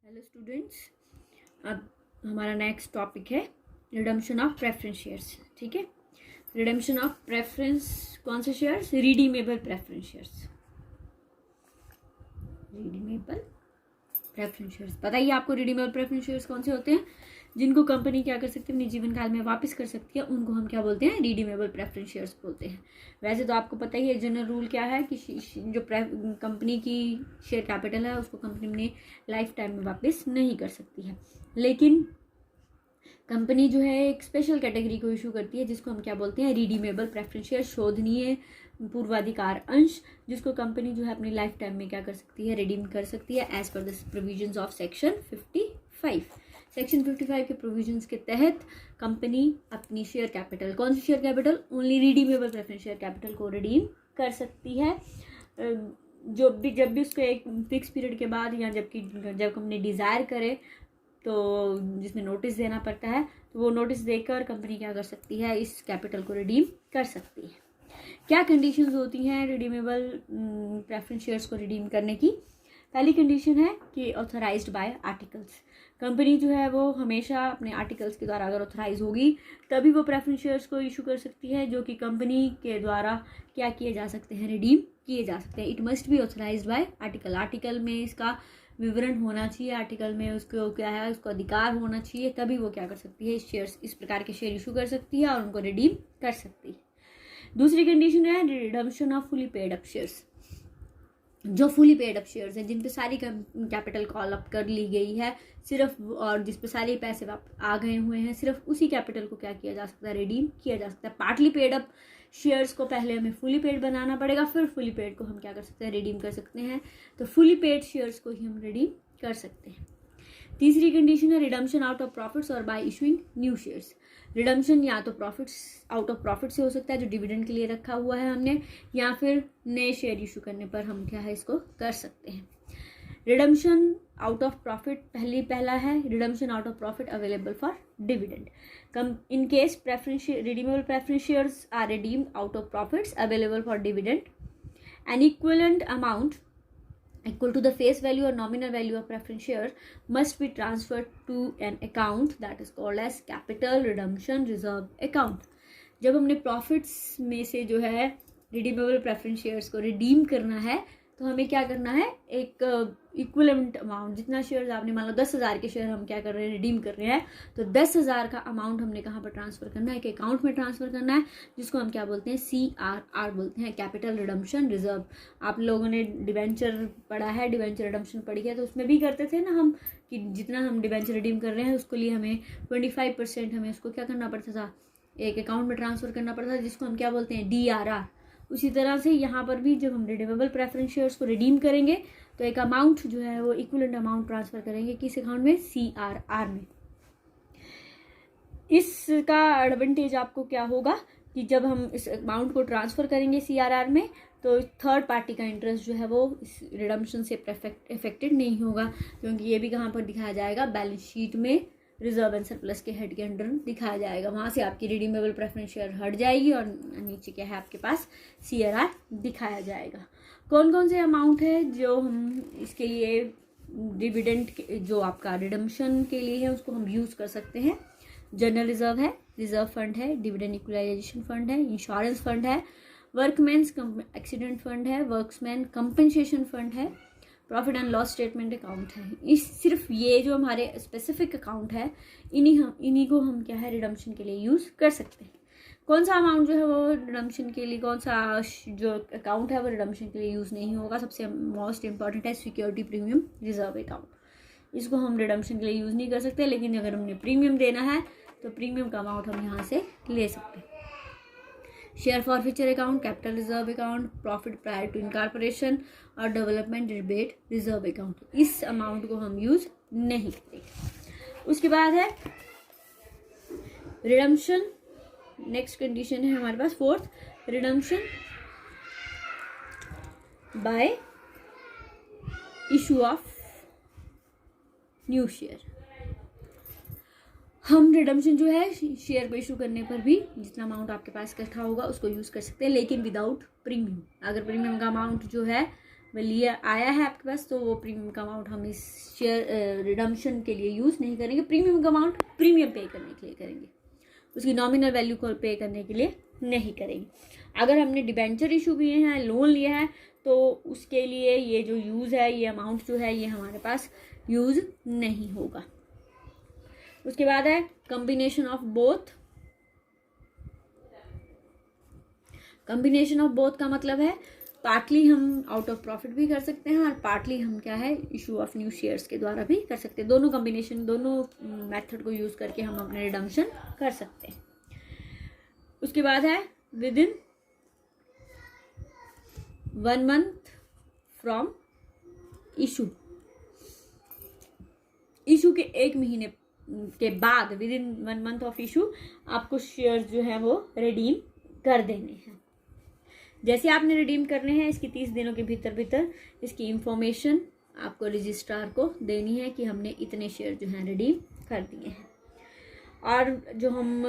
Hello students, अब हमारा next topic है रिडम्पशन ऑफ प्रेफरेंस शेयर्स। ठीक है, रिडम्पशन ऑफ प्रेफरेंस कौन से shares? Redeemable preference shares. Redeemable preference shares, बताइए आपको रिडीमेबल प्रेफरेंस शेयर्स कौन से होते हैं जिनको कंपनी क्या कर सकती है, अपने जीवन काल में वापस कर सकती है, उनको हम क्या बोलते हैं? रिडीमेबल प्रेफरेंस शेयर्स बोलते हैं। वैसे तो आपको पता ही है जनरल रूल क्या है कि जो कंपनी की शेयर कैपिटल है उसको कंपनी ने लाइफ टाइम में वापस नहीं कर सकती है, लेकिन कंपनी जो है एक स्पेशल कैटेगरी को इशू करती है जिसको हम क्या बोलते हैं? रिडीमेबल प्रेफरेंस शेयर, शोधनीय पूर्वाधिकार अंश, जिसको कंपनी जो है अपनी लाइफ टाइम में क्या कर सकती है? रिडीम कर सकती है as per the provisions of section 55। Section 55 के प्रोविजंस के तहत कंपनी अपनी शेयर कैपिटल, कौन सी share capital? Only redeemable preference share capital को रिडीम कर सकती है। जब भी उसको एक फिक्स पीरियड के बाद या जब कंपनी डिज़ायर करे तो जिसमें नोटिस देना पड़ता है, तो वो नोटिस देकर कंपनी क्या कर सकती है? इस कैपिटल को रिडीम कर सकती है। क्या कंडीशंस होती हैं रिडीमेबल प्रेफरेंस शेयर्स को रिडीम करने की? पहली कंडीशन है कि ऑथराइज्ड बाय आर्टिकल्स। कंपनी जो है वो हमेशा अपने आर्टिकल्स के द्वारा अगर ऑथराइज होगी तभी वो प्रेफरेंस शेयर्स को इशू कर सकती है, जो कि कंपनी के द्वारा क्या किए जा सकते हैं? रिडीम किए जा सकते हैं। It must be authorised bye article. Article में इसका विवरण होना चाहिए, आर्टिकल में उसको क्या है, उसको अधिकार होना चाहिए, तभी वो क्या कर सकती है? इस प्रकार के शेयर इशू कर सकती है और उनको रिडीम कर सकती है। दूसरी कंडीशन है redemption of fully paid up shares. जो फुली पेड अप शेयर्स है, जिन पे सारी कैपिटल कॉल अप कर ली गई है सिर्फ, और जिस पे सारे पैसे आ गए हुए हैं, सिर्फ उसी कैपिटल को क्या किया जा सकता है? रिडीम किया जा सकता है। पार्टली पेड अप शेयर्स को पहले हमें फुली पेड बनाना पड़ेगा, फिर फुली पेड को हम क्या कर सकते हैं? रिडीम कर सकते हैं। तो फुली पेड शेयर्स को ही हम रिडीम कर सकते हैं। तीसरी कंडीशन है रिडम्पशन आउट ऑफ प्रॉफिट्स और bye issuing new shares. Redemption या तो प्रॉफिट्स, आउट ऑफ प्रॉफिट से हो सकता है जो डिविडेंड के लिए रखा हुआ है हमने, या फिर नए शेयर इशू करने पर हम क्या है इसको कर सकते हैं। रिडम्पशन आउट ऑफ प्रॉफिट पहला है redemption out of profit available for dividend. In case redeemable preference shares are redeemed out of profits available for dividend, an equivalent amount equal to the face value or nominal value of preference share must be transferred to an account that is called as capital redemption reserve account। जब हमने profits में से जो है redeemable preference shares को redeem करना है तो हमें क्या करना है? एक इक्विवेलेंट अमाउंट, जितना शेयर्स आपने, मान लो 10,000 के शेयर हम क्या कर रहे हैं? रिडीम कर रहे हैं, तो 10,000 का अमाउंट हमने कहाँ पर ट्रांसफर करना है? एक अकाउंट में ट्रांसफर करना है, जिसको हम क्या बोलते हैं? CRR बोलते हैं, कैपिटल रिडम्पशन रिजर्व। आप लोगों ने डिवेंचर पढ़ा है, डिवेंचर रिडम्पशन पढ़ी है, तो उसमें भी करते थे ना हम कि जितना हम डिवेंचर रिडीम कर रहे हैं उसके लिए हमें 25% हमें उसको क्या करना पड़ता था? एक अकाउंट में ट्रांसफर करना पड़ता था, जिसको हम क्या बोलते हैं? DRR। उसी तरह से यहाँ पर भी जब हम रिडीमेबल प्रेफरेंस शेयर्स को रिडीम करेंगे तो एक अमाउंट जो है वो इक्विवेलेंट अमाउंट ट्रांसफर करेंगे किस अकाउंट में? CRR में। इसका एडवांटेज आपको क्या होगा कि जब हम इस अमाउंट को ट्रांसफर करेंगे CRR में तो थर्ड पार्टी का इंटरेस्ट जो है वो इस रिडम्पशन से इफेक्टेड नहीं होगा, क्योंकि ये भी कहाँ पर दिखाया जाएगा? बैलेंस शीट में रिजर्व एंड सरप्लस के हेड के अंडर दिखाया जाएगा। वहाँ से आपकी रिडीमेबल प्रेफरेंस शेयर हट जाएगी और नीचे क्या है आपके पास? CRR दिखाया जाएगा। कौन कौन से अमाउंट है जो हम इसके लिए डिविडेंड जो आपका रिडम्पशन के लिए है उसको हम यूज़ कर सकते हैं? जनरल रिजर्व है, रिजर्व फंड है, डिविडेंड इक्वलाइजेशन फंड है, इंश्योरेंस फंड है, वर्कमैन्स एक्सीडेंट फंड है, वर्क्समैन कंपनसेशन फंड है, profit and loss statement account है। इस सिर्फ ये जो हमारे स्पेसिफिक अकाउंट है इन्हीं को हम क्या है? रिडम्पशन के लिए यूज़ कर सकते हैं। कौन सा अमाउंट जो है वो रिडम्पशन के लिए, कौन सा जो अकाउंट है वो रिडम्पशन के लिए यूज़ नहीं होगा? सबसे मोस्ट इंपॉर्टेंट है सिक्योरिटी प्रीमियम रिजर्व अकाउंट। इसको हम रिडम्पशन के लिए यूज़ नहीं कर सकते, लेकिन अगर हमने प्रीमियम देना है तो प्रीमियम का अमाउंट हम यहाँ से ले सकते हैं। Share forfeiture account, capital reserve account, profit prior to incorporation और डेवलपमेंट रिबेट रिजर्व अकाउंट, इस अमाउंट को हम यूज नहीं करेंगे। उसके बाद है रिडम्पशन। नेक्स्ट कंडीशन है हमारे पास fourth, redemption by issue of new share. हम रिडम्पशन जो है शेयर को इशू करने पर भी जितना अमाउंट आपके पास इकट्ठा होगा उसको यूज़ कर सकते हैं, लेकिन विदाउट प्रीमियम। अगर प्रीमियम का अमाउंट जो है लिए आया है आपके पास, तो वो प्रीमियम का अमाउंट हम इस शेयर रिडम्पशन के लिए यूज़ नहीं करेंगे। प्रीमियम का अमाउंट प्रीमियम पे करने के लिए करेंगे, उसकी नॉमिनल वैल्यू को पे करने के लिए नहीं करेंगे। अगर हमने डिबेंचर इशू किए हैं, लोन लिया है, तो उसके लिए ये जो यूज़ है, ये अमाउंट जो है, ये हमारे पास यूज़ नहीं होगा। उसके बाद है combination of both. Combination of both का मतलब है पार्टली हम आउट ऑफ प्रॉफिट भी कर सकते हैं और पार्टली हम क्या है इशू ऑफ न्यू शेयर्स के द्वारा भी कर सकते हैं। दोनों कॉम्बिनेशन, दोनों मेथड को यूज़ करके हम अपना रिडम्पशन कर सकते हैं। उसके बाद है with in 1 month from issue. Issue के 1 महीने के बाद, with in 1 month of issue, आपको शेयर जो है वो रिडीम कर देने हैं। जैसे आपने रिडीम करने हैं, इसकी 30 दिनों के भीतर इसकी इंफॉर्मेशन आपको रजिस्ट्रार को देनी है कि हमने इतने शेयर जो हैं रिडीम कर दिए हैं। और जो हम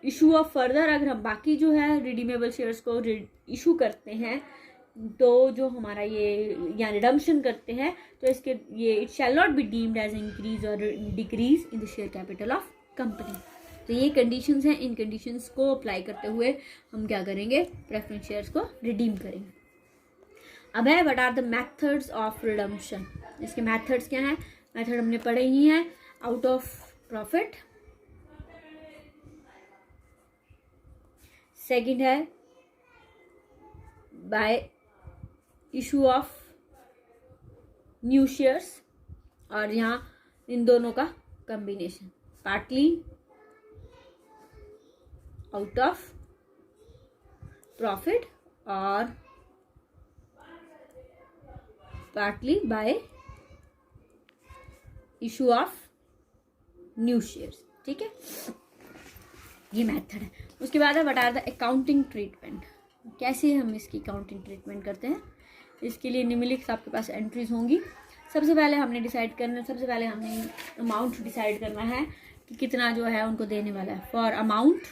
इशू ऑफ फर्दर, अगर हम बाकी जो है रिडीमेबल शेयर्स को इशू करते हैं, तो जो हमारा ये या रिडम्पशन करते हैं, तो इसके ये it shall not be deemed as increase और decrease in the share capital of company. तो ये कंडीशंस हैं, इन कंडीशंस को अप्लाई करते हुए हम क्या करेंगे, प्रेफरेंस शेयर्स को रिडीम करेंगे। अब है what are the methods of redemption. इसके मेथड्स क्या हैं? मेथड हमने पढ़े ही हैं। आउट ऑफ प्रॉफिट, सेकंड है by issue of new shares, और यहाँ इन दोनों का combination, partly out of profit और partly by issue of new shares. ठीक है, ये मेथड है। उसके बाद है what are the accounting treatment. कैसे हम इसकी अकाउंटिंग ट्रीटमेंट करते हैं, इसके लिए निम्नलिखित आपके पास एंट्रीज होंगी। सबसे पहले हमने डिसाइड करना, सबसे पहले हमने अमाउंट डिसाइड करना है कि कितना जो है उनको देने वाला है। For amount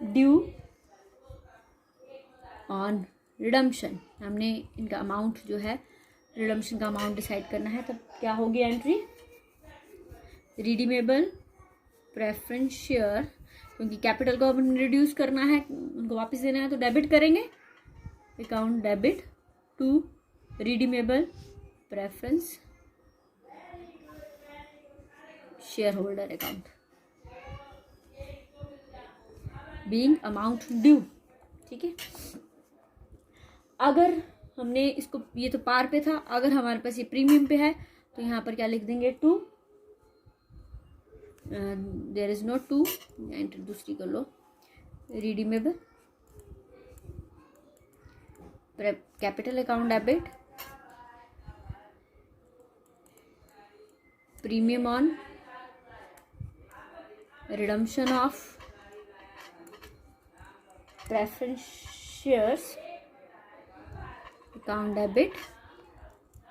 due on redemption, हमने इनका अमाउंट जो है रिडम्पशन का अमाउंट डिसाइड करना है। तब क्या होगी एंट्री, रिडीमेबल प्रेफरेंस शेयर, क्योंकि कैपिटल को अब रिड्यूस करना है, उनको वापस देना है, तो डेबिट करेंगे, account debit to redeemable preference share holder account being amount due. ठीक है, अगर हमने इसको, ये तो पार पे था, अगर हमारे पास ये प्रीमियम पे है, तो यहाँ पर क्या लिख देंगे, to, there is no to, enter दूसरी कर लो, redeemable capital account debit premium on redemption of preference shares account debit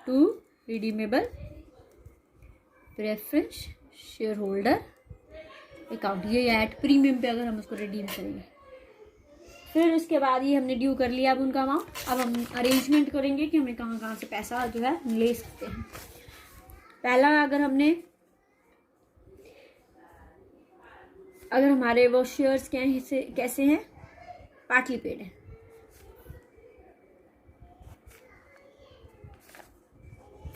to redeemable preference share holder account. ये एट प्रीमियम पे अगर हम उसको रिडीम करेंगे। फिर उसके बाद ये हमने ड्यू कर लिया अब उनका अमाउंट। अब हम अरेंजमेंट करेंगे कि हमें कहाँ कहाँ से पैसा जो है ले सकते हैं। पहला, अगर हमारे वो शेयर्स कैसे हैं, पार्टली पेड है,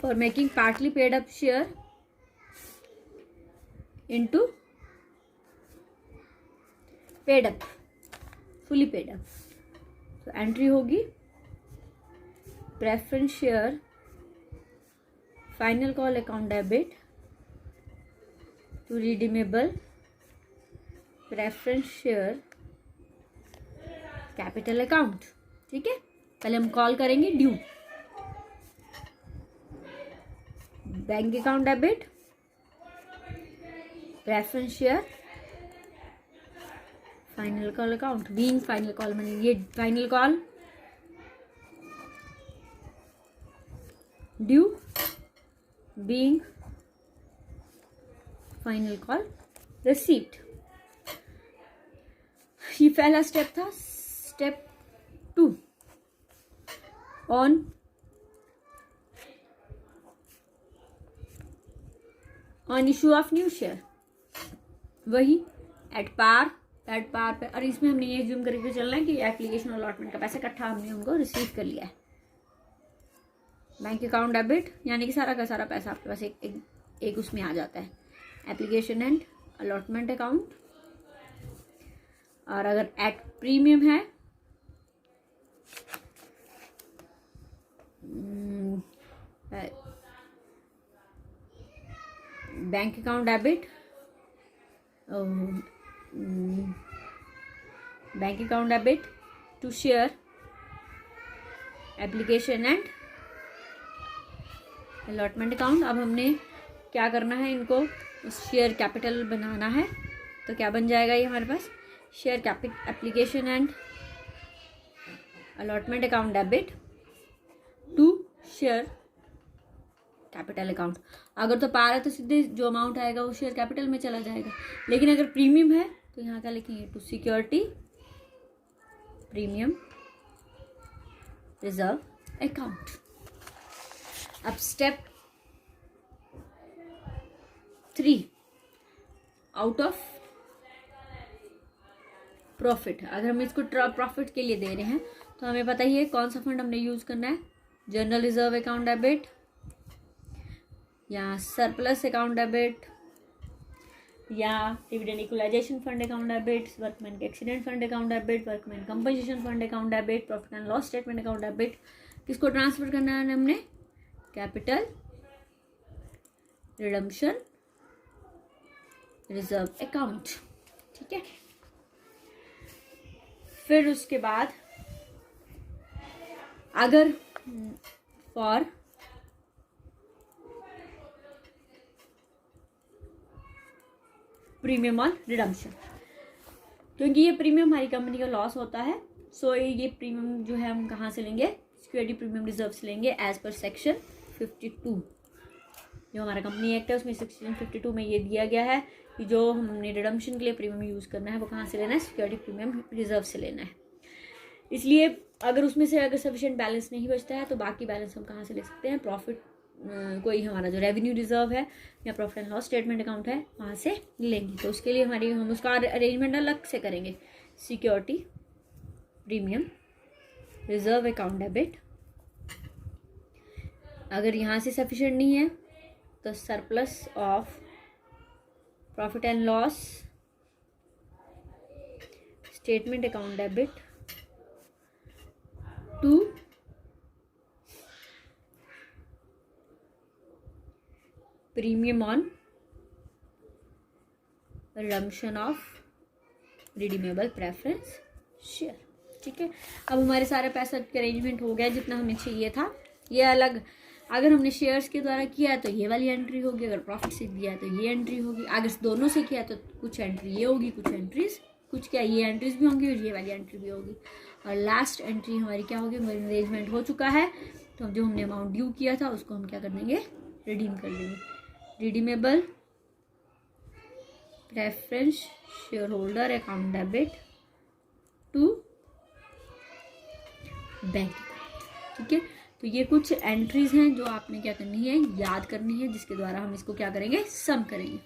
for making partly paid up share into paid up, fully paid up, तो एंट्री होगी preference share final call account debit to redeemable preference share capital account. ठीक है, पहले हम कॉल करेंगे due, bank account debit preference share final call account, being final call, मैंने ये final call due being final call received. ये पहला step था। Step 2, on issue of new share, वही एट पार पे। और इसमें हमने ये जूम करके चलना है कि एप्लीकेशन अलॉटमेंट का पैसा इकट्ठा हमने उनको रिसीव कर लिया है। बैंक अकाउंट डेबिट यानी कि सारा का सारा पैसा आपके पास एक उसमें आ जाता है, एप्लीकेशन एंड अलॉटमेंट अकाउंट। और अगर एट प्रीमियम है bank account debit, bank account debit to share application and allotment account. अब हमने क्या करना है, इनको शेयर कैपिटल बनाना है। तो क्या बन जाएगा ये हमारे पास, share application and allotment account debit to share capital account. अगर तो पार है तो सीधे जो अमाउंट आएगा वो शेयर कैपिटल में चला जाएगा, लेकिन अगर प्रीमियम है तो यहाँ क्या लिखेंगे, to security premium reserve account. अब स्टेप 3, आउट ऑफ प्रॉफिट। अगर हम इसको प्रॉफिट के लिए दे रहे हैं तो हमें पता ही है कौन सा फंड हमने यूज करना है, जनरल रिजर्व अकाउंट डेबिट या सरप्लस अकाउंट डेबिट या dividend equalisation fund account debit, workman के accident fund account debit, workman compensation fund account debit, profit and loss statement account debit. किसको ट्रांसफर करना है हमने, कैपिटल रिडम्पशन रिजर्व अकाउंट। ठीक है, फिर उसके बाद अगर फॉर प्रीमियम ऑन रिडम्पशन, क्योंकि ये प्रीमियम हमारी कंपनी का लॉस होता है, सो ये प्रीमियम जो है हम कहाँ से लेंगे, सिक्योरिटी प्रीमियम रिजर्व से लेंगे एज पर सेक्शन 52 जो हमारा कंपनी एक्ट है उसमें सेक्शन 52 में ये दिया गया है कि जो हमने रिडम्पशन के लिए प्रीमियम यूज़ करना है वो कहाँ से लेना है, सिक्योरिटी प्रीमियम रिजर्व से लेना है। इसलिए अगर उसमें से अगर सफिशिएंट बैलेंस नहीं बचता है तो बाकी बैलेंस हम कहाँ से ले सकते हैं, प्रॉफिट कोई हमारा जो रेवेन्यू रिजर्व है या profit and loss statement account है वहाँ से लेंगे। तो उसके लिए हम उसका अरेंजमेंट अलग से करेंगे, security premium reserve account debit. अगर यहाँ से सफिशिएंट नहीं है तो surplus of profit and loss statement account debit to premium on redemption of redeemable preference share. ठीक है, अब हमारे सारे पैसा का अरेंजमेंट हो गया जितना हमें चाहिए था। ये अलग अगर हमने शेयर्स के द्वारा किया है तो ये वाली एंट्री होगी, अगर प्रॉफिट से दिया है तो ये एंट्री होगी, अगर दोनों से किया तो कुछ एंट्री ये होगी, कुछ एंट्रीज कुछ क्या ये एंट्रीज भी होंगी और ये वाली एंट्री भी होगी। और लास्ट एंट्री हमारी क्या होगी, हमारी अरेंजमेंट हो चुका है तो जो हमने अमाउंट ड्यू किया था उसको हम क्या कर देंगे, रिडीम कर देंगे। Redeemable preference share holder account debit to bank. ठीक है, तो ये कुछ एंट्रीज हैं जो आपने क्या करनी है, याद करनी है, जिसके द्वारा हम इसको क्या करेंगे, सम करेंगे।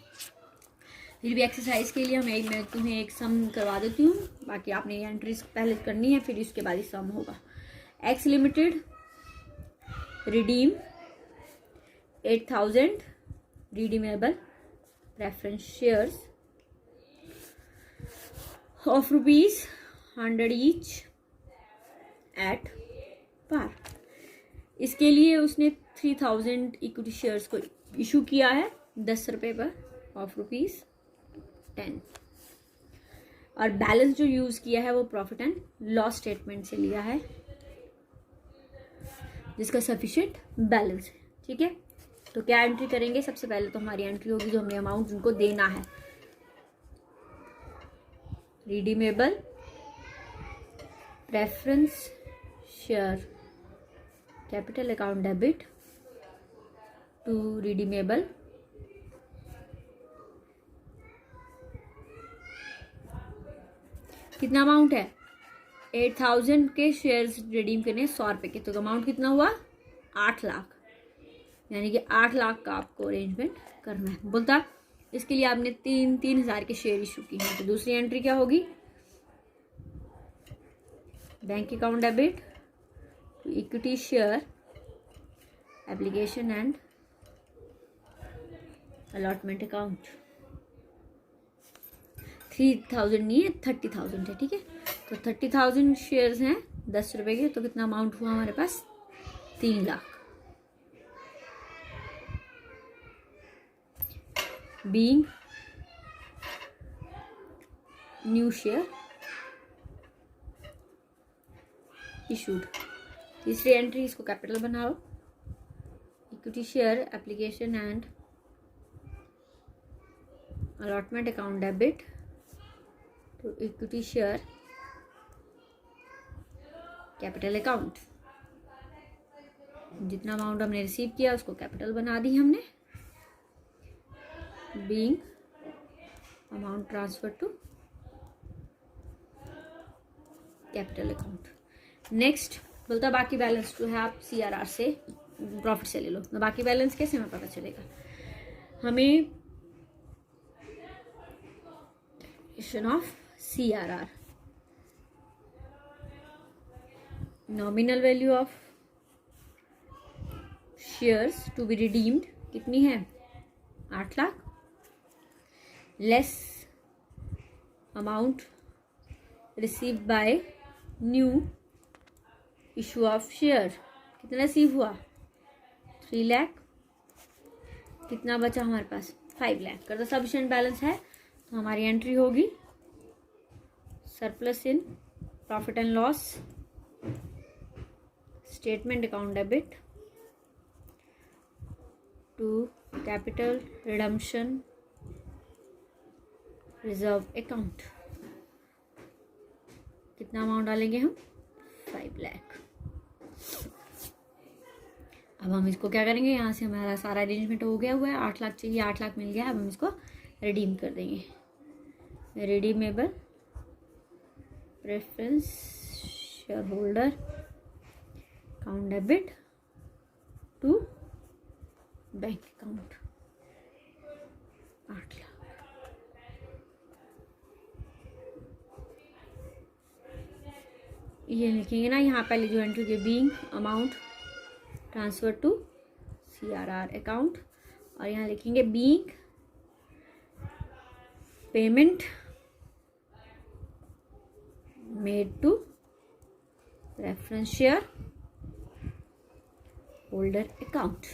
फिर भी एक्सरसाइज के लिए मैं तुम्हें एक सम करवा देती हूँ, बाकी आपने ये एंट्रीज पहले करनी है फिर उसके बाद ही सम होगा। X limited redeem 8000 redeemable preference shares of ₹100 each at par. इसके लिए उसने 3000 इक्विटी शेयर्स को इशू किया है 10 रुपये पर ऑफ ₹10। और बैलेंस जो यूज किया है वो प्रॉफिट एंड लॉस स्टेटमेंट से लिया है जिसका सफिशिएंट बैलेंस है। ठीक है, तो क्या एंट्री करेंगे, सबसे पहले तो हमारी एंट्री होगी जो हमने अमाउंट उनको देना है, redeemable preference share capital account debit to redeemable कितना अमाउंट है 8,000 के शेयर्स रिडीम करने 100 रुपये के, तो अमाउंट कितना हुआ 8 लाख, यानी कि 8 लाख का आपको अरेंजमेंट करना है। बोलता इसके लिए आपने 3,000 के शेयर इशू किए हैं, तो दूसरी एंट्री क्या होगी, bank account debit to equity share application and allotment account. 3,000 नहीं है, 30,000 है, ठीक है। तो 30,000 शेयर्स हैं 10 रुपए के, तो कितना अमाउंट हुआ हमारे पास 3 lakh. Being new share issued. तीसरी एंट्री, इसको कैपिटल बनाओ, equity share application and allotment account debit to equity share capital account. जितना अमाउंट हमने रिसीव किया उसको कैपिटल बना दी हमने। Being amount transfer to capital account. Next बोलता बाकी बैलेंस जो है आप CRR से प्रॉफिट से ले लो। तो बाकी बैलेंस कैसे हमें पता चलेगा, हमें of CRR, nominal value of shares to be redeemed कितनी है 8 lakh, less amount receive by new issue of share, कितना रिसीव हुआ 3 लाख, कितना बचा हमारे पास 5 लाख। कर दो सफिशिएंट बैलेंस है, तो हमारी एंट्री होगी surplus in profit and loss statement account debit to capital redemption reserve account. कितना अमाउंट डालेंगे हम 5 लाख। अब हम इसको क्या करेंगे, यहाँ से हमारा सारा अरेंजमेंट हो गया हुआ है, 8 लाख चाहिए, 8 लाख मिल गया। अब हम इसको रिडीम कर देंगे। Redeemable preference share holder account debit to bank account 8 lakh. ये लिखेंगे ना यहाँ पहले जो एंट्री के being amount transfer to CRR account, और यहाँ लिखेंगे being payment made to preference share holder account.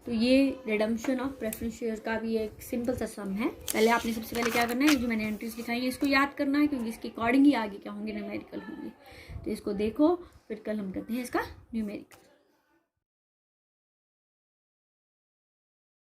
तो ये रिडम्पशन ऑफ प्रेफरेंस शेयर का भी एक सिंपल सा सम है। पहले आपने सबसे पहले क्या करना है, जो मैंने एंट्रीज लिखाई है इसको याद करना है, क्योंकि इसके अकॉर्डिंग ही आगे क्या होंगे न्यूमेरिकल होंगे। तो इसको देखो, फिर कल हम करते हैं इसका न्यूमेरिकल।